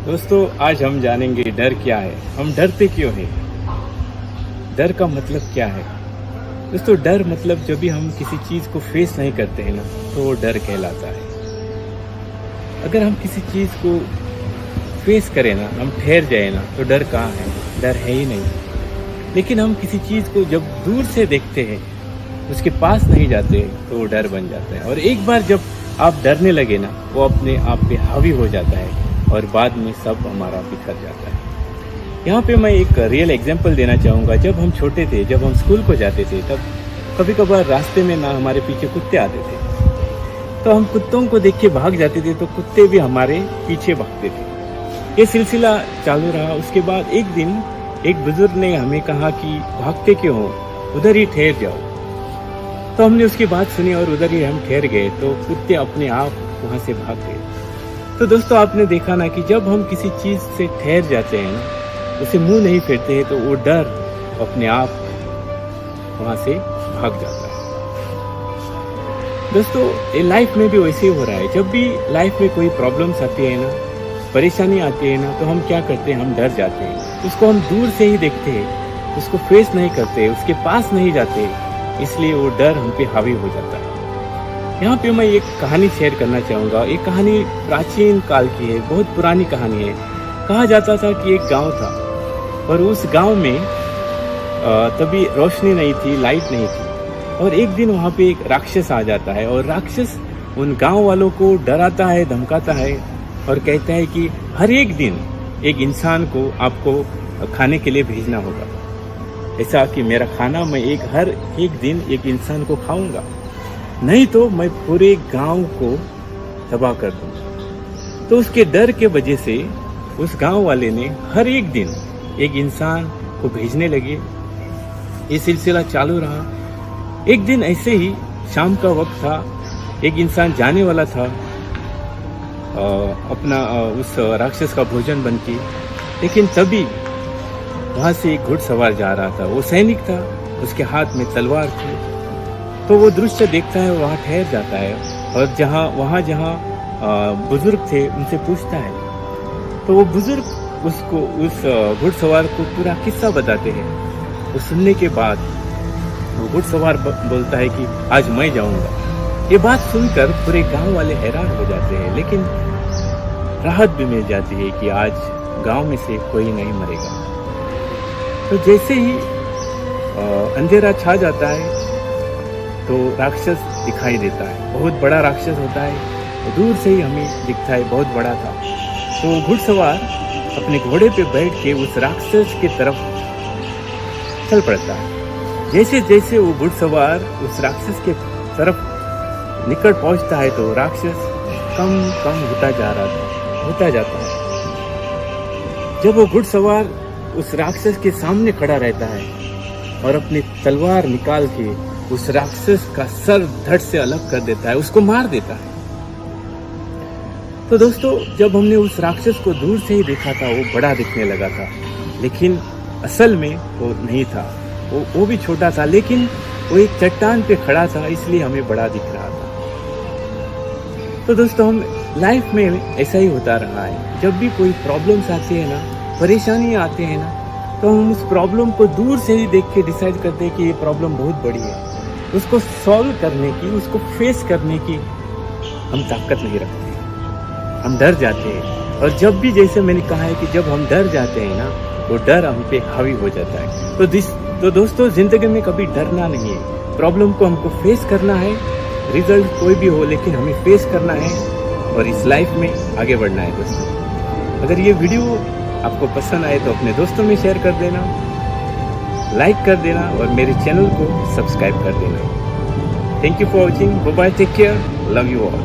दोस्तों, आज हम जानेंगे डर क्या है, हम डरते क्यों हैं, डर का मतलब क्या है। दोस्तों, डर मतलब जब भी हम किसी चीज़ को फेस नहीं करते हैं ना, तो वो डर कहलाता है। अगर हम किसी चीज़ को फेस करें ना, हम ठहर जाए ना, तो डर कहाँ है, डर है ही नहीं। लेकिन हम किसी चीज़ को जब दूर से देखते हैं, उसके पास नहीं जाते, तो वो डर बन जाता है। और एक बार जब आप डरने लगे ना, वो अपने आप पे हावी हो जाता है और बाद में सब हमारा बिखर जाता है। यहाँ पे मैं एक रियल एग्जांपल देना चाहूँगा। जब हम छोटे थे, जब हम स्कूल को जाते थे, तब कभी कभार रास्ते में ना हमारे पीछे कुत्ते आते थे, तो हम कुत्तों को देख के भाग जाते थे, तो कुत्ते भी हमारे पीछे भागते थे। ये सिलसिला चालू रहा। उसके बाद एक दिन एक बुजुर्ग ने हमें कहा कि भागते क्यों हो, उधर ही ठहर जाओ। तो हमने उसकी बात सुनी और उधर ही हम ठहर गए, तो कुत्ते अपने आप वहाँ से भाग गए। तो दोस्तों, आपने देखा ना कि जब हम किसी चीज़ से ठहर जाते हैं ना, उसे मुंह नहीं फेरते हैं, तो वो डर अपने आप वहाँ से भाग जाता है। दोस्तों, ये लाइफ में भी वैसे ही हो रहा है। जब भी लाइफ में कोई प्रॉब्लम्स आती है ना, परेशानी आती है ना, तो हम क्या करते हैं, हम डर जाते हैं। उसको हम दूर से ही देखते हैं, उसको फेस नहीं करते, उसके पास नहीं जाते, इसलिए वो डर हम पे हावी हो जाता है। यहाँ पे मैं एक कहानी शेयर करना चाहूँगा। एक कहानी प्राचीन काल की है, बहुत पुरानी कहानी है। कहा जाता था कि एक गांव था और उस गांव में तभी रोशनी नहीं थी, लाइट नहीं थी। और एक दिन वहाँ पे एक राक्षस आ जाता है और राक्षस उन गांव वालों को डराता है, धमकाता है और कहता है कि हर एक दिन एक इंसान को आपको खाने के लिए भेजना होगा। ऐसा कि मेरा खाना मैं हर एक दिन एक इंसान को खाऊंगा, नहीं तो मैं पूरे गांव को तबाह कर दूंगा। तो उसके डर के वजह से उस गांव वाले ने हर एक दिन एक इंसान को भेजने लगे। ये सिलसिला चालू रहा। एक दिन ऐसे ही शाम का वक्त था, एक इंसान जाने वाला था उस राक्षस का भोजन बन के। लेकिन तभी वहाँ से एक घुड़सवार जा रहा था। वो सैनिक था, उसके हाथ में तलवार थी। तो वो दृश्य देखता है, वहाँ ठहर जाता है और जहाँ बुजुर्ग थे उनसे पूछता है। तो वो बुजुर्ग उसको, उस घुड़सवार को पूरा किस्सा बताते हैं। वो सुनने के बाद वो घुड़सवार बोलता है कि आज मैं जाऊंगा। ये बात सुनकर पूरे गांव वाले हैरान हो जाते हैं, लेकिन राहत भी मिल जाती है कि आज गांव में से कोई नहीं मरेगा। तो जैसे ही अंधेरा छा जाता है, तो राक्षस दिखाई देता है। बहुत बड़ा राक्षस होता है, दूर से ही हमें दिखता है, बहुत बड़ा था। तो घुड़सवार अपने घोड़े पे बैठ के उस राक्षस की तरफ चल पड़ता है। जैसे जैसे वो घुड़सवार उस राक्षस के तरफ निकट पहुंचता है, तो राक्षस कम कम होता जाता है। जब वो घुड़सवार उस राक्षस के सामने खड़ा रहता है और अपनी तलवार निकाल के उस राक्षस का सर धड़ से अलग कर देता है, उसको मार देता है। तो दोस्तों, जब हमने उस राक्षस को दूर से ही देखा था, वो बड़ा दिखने लगा था, लेकिन असल में वो नहीं था। वो भी छोटा था, लेकिन वो एक चट्टान पे खड़ा था, इसलिए हमें बड़ा दिख रहा था। तो दोस्तों, हम लाइफ में ऐसा ही होता रहा है। जब भी कोई प्रॉब्लम्स आती है ना, परेशानी आते हैं ना, तो हम उस प्रॉब्लम को दूर से ही देख के डिसाइड करते हैं कि ये प्रॉब्लम बहुत बड़ी है। उसको सॉल्व करने की, उसको फेस करने की हम ताकत नहीं रखते, हम डर जाते हैं। और जब भी, जैसे मैंने कहा है कि जब हम डर जाते हैं ना, वो डर हम पे हावी हो जाता है। तो दोस्तों, जिंदगी में कभी डरना नहीं है। प्रॉब्लम को हमको फेस करना है, रिजल्ट कोई भी हो, लेकिन हमें फेस करना है और इस लाइफ में आगे बढ़ना है। दोस्तों, अगर ये वीडियो आपको पसंद आए तो अपने दोस्तों में शेयर कर देना, लाइक कर देना और मेरे चैनल को सब्सक्राइब कर देना। Thank you for watching. Bye bye, take care, love you all.